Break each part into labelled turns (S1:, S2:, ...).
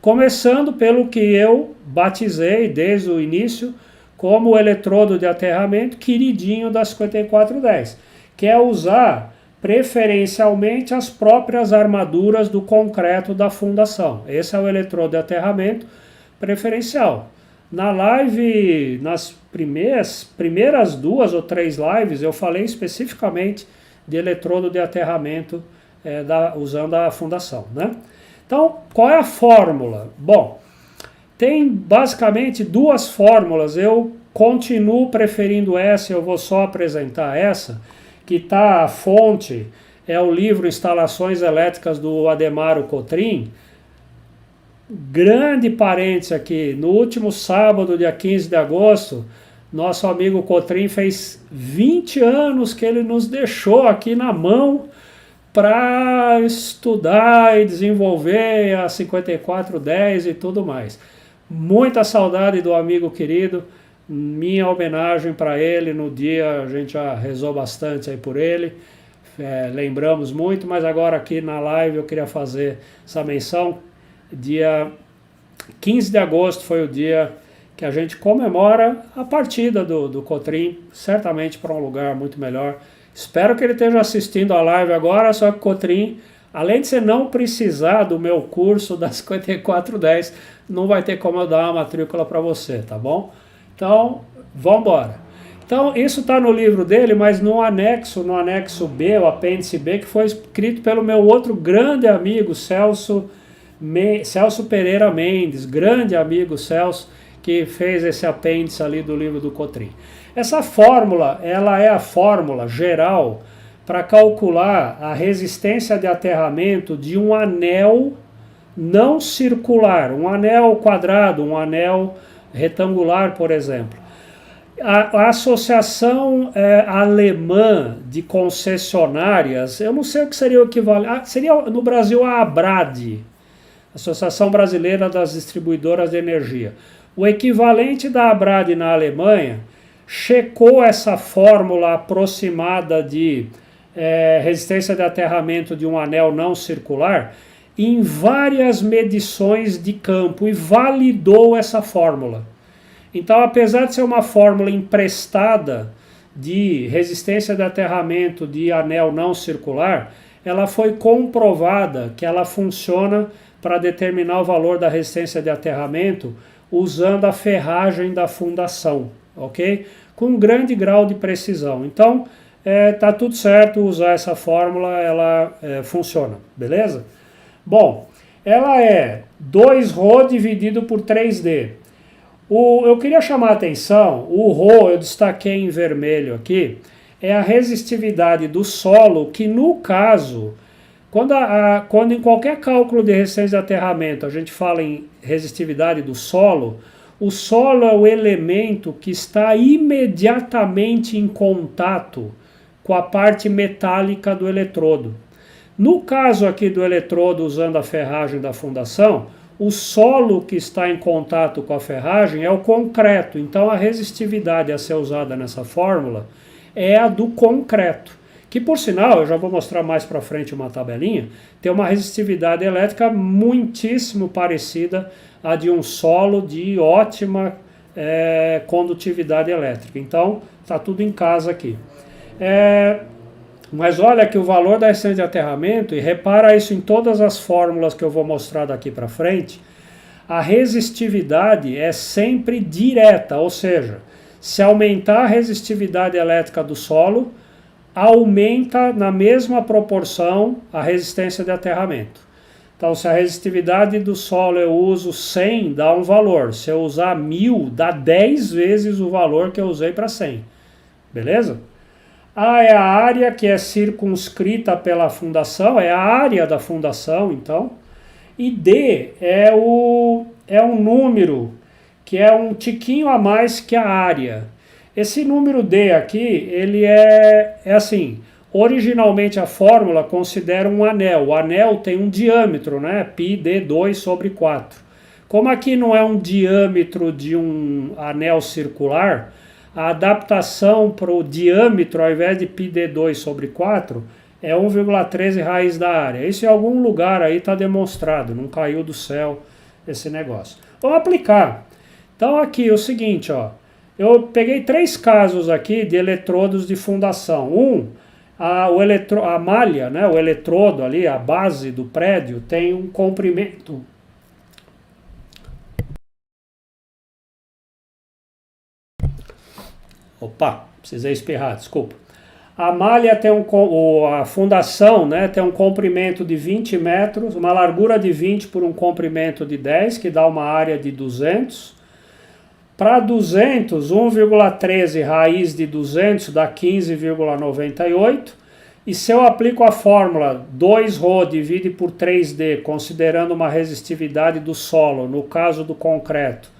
S1: Começando pelo que eu batizei desde o início como o eletrodo de aterramento queridinho da 5410, que é usar preferencialmente as próprias armaduras do concreto da fundação. Esse é o eletrodo de aterramento preferencial. Na live, nas primeiras 2 ou 3 lives, eu falei especificamente de eletrodo de aterramento usando a fundação, né? Então, qual é a fórmula? Bom, tem basicamente 2 fórmulas, eu continuo preferindo essa, eu vou só apresentar essa, que está a fonte, é o livro Instalações Elétricas do Ademaro Cotrim. Grande parênteses aqui, no último sábado, dia 15 de agosto, nosso amigo Cotrim fez 20 anos que ele nos deixou aqui na mão para estudar e desenvolver a 5410 e tudo mais. Muita saudade do amigo querido, minha homenagem para ele no dia, a gente já rezou bastante aí por ele, lembramos muito, mas agora aqui na live eu queria fazer essa menção. Dia 15 de agosto foi o dia que a gente comemora a partida do Cotrim, certamente para um lugar muito melhor. Espero que ele esteja assistindo a live agora, só que Cotrim, além de você não precisar do meu curso das 5410, não vai ter como eu dar uma matrícula para você, tá bom? Então, vamos embora. Então, isso está no livro dele, mas no anexo B, o apêndice B, que foi escrito pelo meu outro grande amigo, Celso Pereira Mendes, grande amigo Celso, que fez esse apêndice ali do livro do Cotrim. Essa fórmula, ela é a fórmula geral para calcular a resistência de aterramento de um anel não circular, um anel quadrado, um anel retangular, por exemplo. A Associação Alemã de Concessionárias, eu não sei o que seria o equivalente, seria no Brasil a ABRAD, Associação Brasileira das Distribuidoras de Energia. O equivalente da ABRAD na Alemanha checou essa fórmula aproximada de resistência de aterramento de um anel não circular em várias medições de campo e validou essa fórmula. Então, apesar de ser uma fórmula emprestada de resistência de aterramento de anel não circular, ela foi comprovada que ela funciona para determinar o valor da resistência de aterramento usando a ferragem da fundação, ok? Com um grande grau de precisão. Então, tá tudo certo usar essa fórmula, ela funciona, beleza? Bom, ela é 2ρ dividido por 3D. Eu queria chamar a atenção, o ρ eu destaquei em vermelho aqui, é a resistividade do solo, que no caso, quando em qualquer cálculo de resistência de aterramento a gente fala em resistividade do solo, o solo é o elemento que está imediatamente em contato com a parte metálica do eletrodo. No caso aqui do eletrodo usando a ferragem da fundação, o solo que está em contato com a ferragem é o concreto, então a resistividade a ser usada nessa fórmula é a do concreto, que por sinal, eu já vou mostrar mais para frente uma tabelinha, tem uma resistividade elétrica muitíssimo parecida à de um solo de ótima condutividade elétrica. Então, está tudo em casa aqui. Mas olha que o valor da resistência de aterramento, e repara isso em todas as fórmulas que eu vou mostrar daqui para frente, a resistividade é sempre direta, ou seja, se aumentar a resistividade elétrica do solo, aumenta na mesma proporção a resistência de aterramento. Então, se a resistividade do solo eu uso 100, dá um valor. Se eu usar 1000, dá 10 vezes o valor que eu usei para 100. Beleza? A é a área que é circunscrita pela fundação, é a área da fundação, então. E D é um número que é um tiquinho a mais que a área. Esse número D aqui, ele é assim, originalmente a fórmula considera um anel. O anel tem um diâmetro, né? πd2 sobre 4. Como aqui não é um diâmetro de um anel circular, a adaptação para o diâmetro, ao invés de πd2 sobre 4, é 1,13 raiz da área. Isso em algum lugar aí está demonstrado, não caiu do céu, esse negócio. Vamos aplicar. Então aqui o seguinte, ó, eu peguei 3 casos aqui de eletrodos de fundação. A malha, né, o eletrodo ali, a base do prédio, tem um comprimento. Opa, precisei espirrar, desculpa. A malha tem a fundação, né, tem um comprimento de 20 metros, uma largura de 20 por um comprimento de 10, que dá uma área de 200. Para 200, 1,13 raiz de 200 dá 15,98. E se eu aplico a fórmula 2ρ divide por 3D, considerando uma resistividade do solo, no caso do concreto,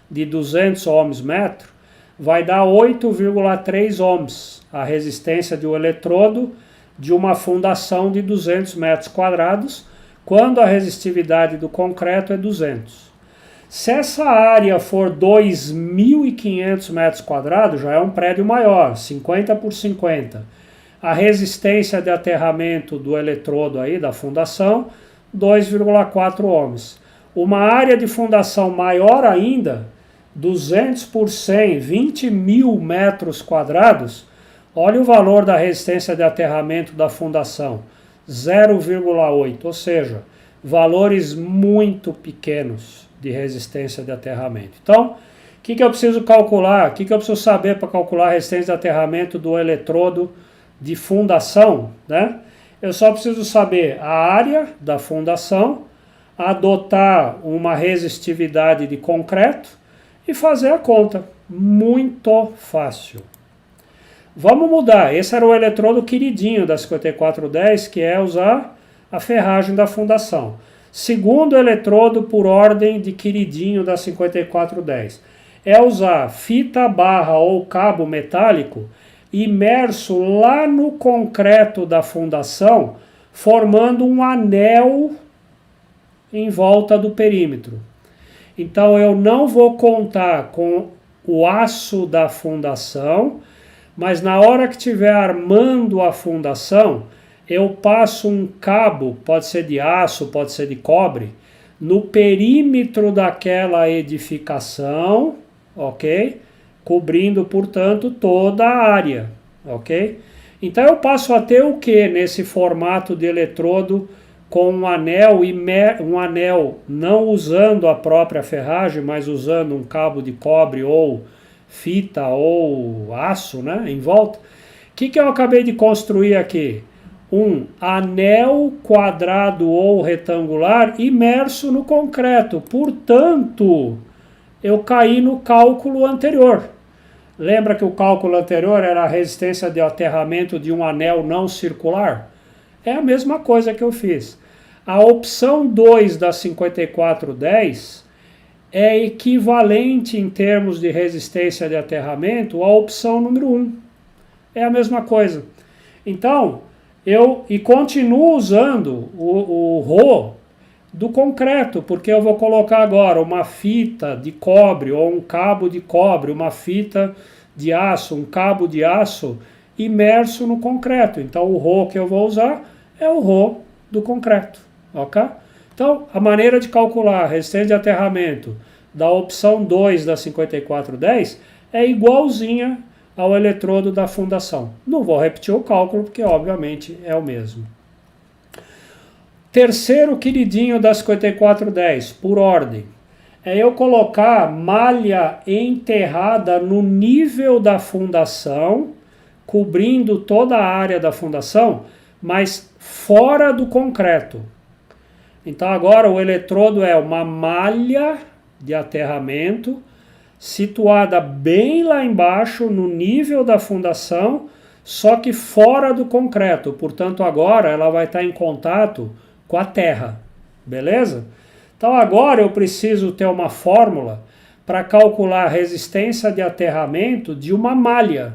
S1: de 200 ohms metro, vai dar 8,3 ohms a resistência de um eletrodo de uma fundação de 200 metros quadrados, quando a resistividade do concreto é 200. Se essa área for 2.500 metros quadrados, já é um prédio maior, 50 por 50. A resistência de aterramento do eletrodo aí, da fundação, 2,4 ohms. Uma área de fundação maior ainda, 200 por 100, 20 mil metros quadrados, olha o valor da resistência de aterramento da fundação, 0,8, ou seja, valores muito pequenos de resistência de aterramento. Então, o que eu preciso calcular? O que eu preciso saber para calcular a resistência de aterramento do eletrodo de fundação, né? Eu só preciso saber a área da fundação, adotar uma resistividade de concreto e fazer a conta. Muito fácil. Vamos mudar. Esse era o eletrodo queridinho da 5410, que é usar a ferragem da fundação. Segundo eletrodo por ordem de queridinho da 5410 é usar fita barra ou cabo metálico imerso lá no concreto da fundação, formando um anel em volta do perímetro. Então eu não vou contar com o aço da fundação, mas na hora que estiver armando a fundação, eu passo um cabo, pode ser de aço, pode ser de cobre, no perímetro daquela edificação, ok? Cobrindo, portanto, toda a área, ok? Então eu passo a ter o que nesse formato de eletrodo com um anel não usando a própria ferragem, mas usando um cabo de cobre ou fita ou aço, né, em volta. O que eu acabei de construir aqui? Um anel quadrado ou retangular imerso no concreto. Portanto, eu caí no cálculo anterior. Lembra que o cálculo anterior era a resistência de aterramento de um anel não circular? É a mesma coisa que eu fiz. A opção 2 da 5410 é equivalente em termos de resistência de aterramento à opção número 1. É a mesma coisa. Então, eu continuo usando o ρ do concreto, porque eu vou colocar agora uma fita de cobre ou um cabo de cobre, uma fita de aço, um cabo de aço imerso no concreto. Então o ρ que eu vou usar é o ρ do concreto, ok? Então a maneira de calcular a resistência de aterramento da opção 2 da 5410 é igualzinha ao eletrodo da fundação. Não vou repetir o cálculo porque obviamente é o mesmo. Terceiro queridinho da 5410, por ordem, é eu colocar malha enterrada no nível da fundação, cobrindo toda a área da fundação, mas fora do concreto. Então agora o eletrodo é uma malha de aterramento, situada bem lá embaixo, no nível da fundação, só que fora do concreto. Portanto, agora ela vai estar em contato com a terra, beleza? Então agora eu preciso ter uma fórmula para calcular a resistência de aterramento de uma malha.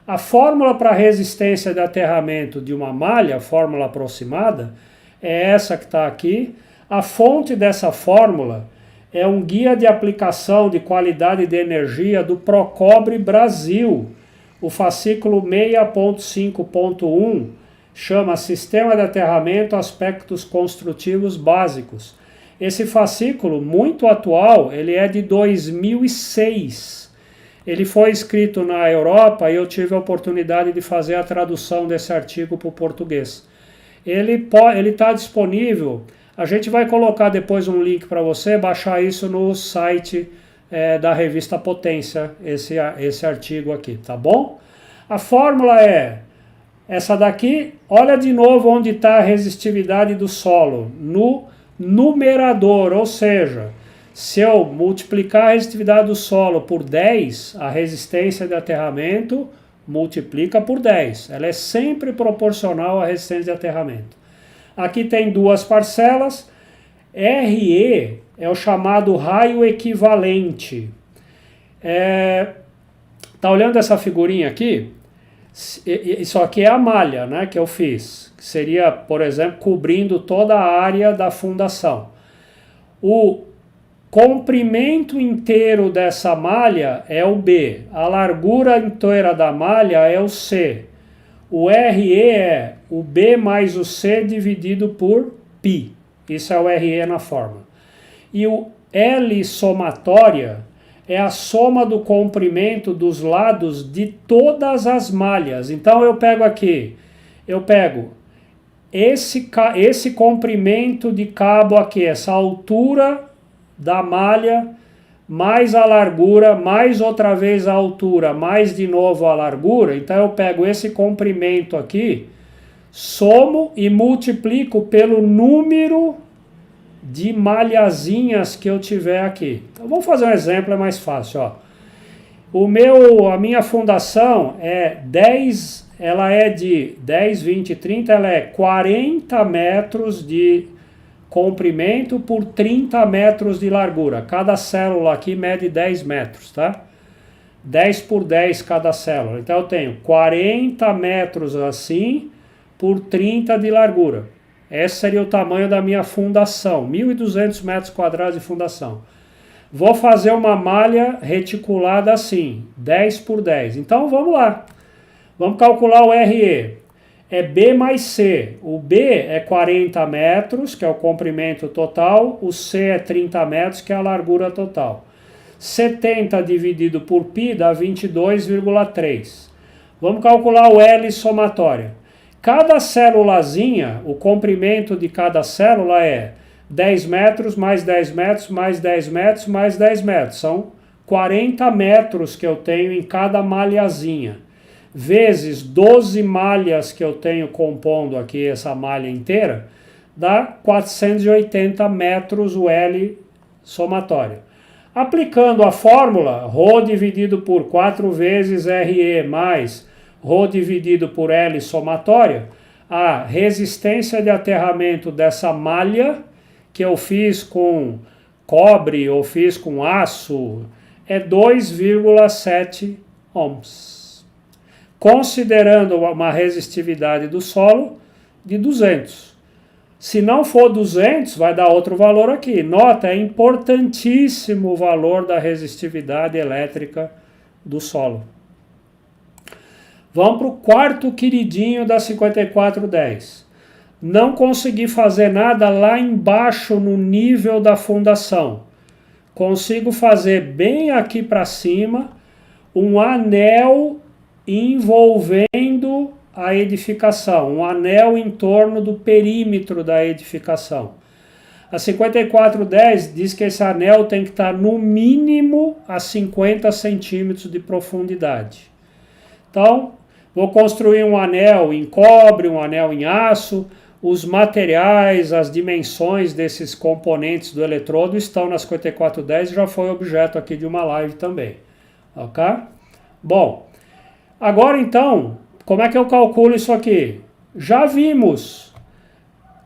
S1: A fórmula para resistência de aterramento de uma malha, a fórmula aproximada, é essa que está aqui. A fonte dessa fórmula é um guia de aplicação de qualidade de energia do Procobre Brasil, o fascículo 6.5.1, chama Sistema de Aterramento, Aspectos Construtivos Básicos. Esse fascículo, muito atual, ele é de 2006. Ele foi escrito na Europa e eu tive a oportunidade de fazer a tradução desse artigo para o português. Ele está disponível, a gente vai colocar depois um link para você baixar isso no site da revista Potência, esse artigo aqui, tá bom? A fórmula é essa daqui, olha de novo onde está a resistividade do solo, no numerador, ou seja, se eu multiplicar a resistividade do solo por 10, a resistência de aterramento multiplica por 10. Ela é sempre proporcional à resistência de aterramento. Aqui tem duas parcelas. RE é o chamado raio equivalente. Tá olhando essa figurinha aqui? Isso aqui é a malha, né, que eu fiz. Que seria, por exemplo, cobrindo toda a área da fundação. O comprimento inteiro dessa malha é o B. A largura inteira da malha é o C. O RE é o B mais o C dividido por π. Isso é o RE na fórmula. E o L somatória é a soma do comprimento dos lados de todas as malhas. Então eu pego aqui, esse comprimento de cabo aqui, essa altura da malha, mais a largura, mais outra vez a altura, mais de novo a largura. Então eu pego esse comprimento aqui, somo e multiplico pelo número de malhazinhas que eu tiver aqui. Então, vamos fazer um exemplo, é mais fácil. Ó. A minha fundação é 10, ela é de 10, 20, 30, ela é 40 metros de comprimento por 30 metros de largura. Cada célula aqui mede 10 metros, tá? 10 por 10 cada célula. Então eu tenho 40 metros assim por 30 de largura. Esse seria o tamanho da minha fundação, 1.200 metros quadrados de fundação. Vou fazer uma malha reticulada assim, 10 por 10. Então vamos lá. Vamos calcular o RE. É B mais C. O B é 40 metros, que é o comprimento total. O C é 30 metros, que é a largura total. 70 dividido por π dá 22,3. Vamos calcular o L somatória. Cada célulazinha, o comprimento de cada célula é 10 metros, mais 10 metros, mais 10 metros, mais 10 metros. São 40 metros que eu tenho em cada malhazinha. Vezes 12 malhas que eu tenho compondo aqui essa malha inteira, dá 480 metros o L somatório. Aplicando a fórmula, ρ dividido por 4 vezes RE mais ρ dividido por L somatória, a resistência de aterramento dessa malha, que eu fiz com cobre ou fiz com aço, é 2,7 ohms. Considerando uma resistividade do solo de 200. Se não for 200, vai dar outro valor aqui. Nota, é importantíssimo o valor da resistividade elétrica do solo. Vamos para o quarto queridinho da 5410. Não consegui fazer nada lá embaixo no nível da fundação. Consigo fazer bem aqui para cima um anel envolvendo a edificação, um anel em torno do perímetro da edificação. A 5410 diz que esse anel tem que estar no mínimo a 50 centímetros de profundidade. Então, vou construir um anel em cobre, um anel em aço. Os materiais, as dimensões desses componentes do eletrodo estão na 5410 e já foi objeto aqui de uma live também. Ok? Bom, agora então, como é que eu calculo isso aqui? Já vimos.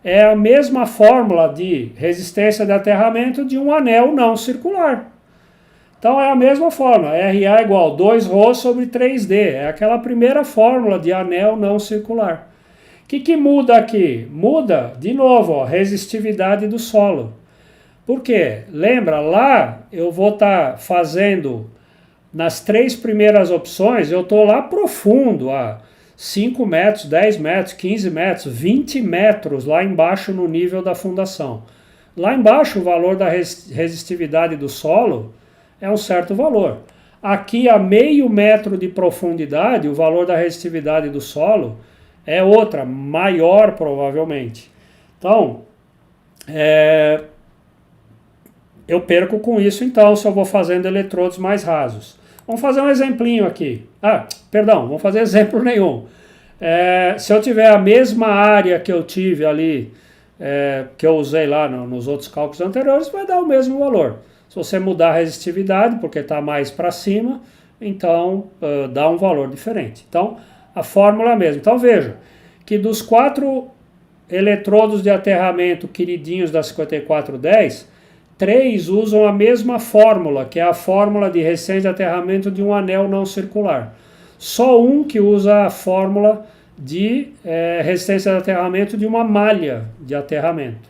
S1: É a mesma fórmula de resistência de aterramento de um anel não circular. Então é a mesma fórmula, RA igual 2ρ sobre 3D, é aquela primeira fórmula de anel não circular. O que muda aqui? Muda, de novo, a resistividade do solo. Por quê? Lembra, lá eu vou estar fazendo, nas 3 primeiras opções, eu estou lá profundo, a 5 metros, 10 metros, 15 metros, 20 metros lá embaixo no nível da fundação. Lá embaixo, o valor da resistividade do solo é um certo valor. Aqui, a meio metro de profundidade, o valor da resistividade do solo é outra, maior provavelmente. Então, eu perco com isso, então, se eu vou fazendo eletrodos mais rasos. Vamos fazer um exemplinho aqui. Perdão, vamos fazer exemplo nenhum. Se eu tiver a mesma área que eu tive ali, que eu usei lá nos outros cálculos anteriores, vai dar o mesmo valor. Se você mudar a resistividade, porque está mais para cima, então dá um valor diferente. Então, a fórmula é a mesma. Então, veja que dos 4 eletrodos de aterramento queridinhos da 5410, 3 usam a mesma fórmula, que é a fórmula de resistência de aterramento de um anel não circular. Só um que usa a fórmula de resistência de aterramento de uma malha de aterramento.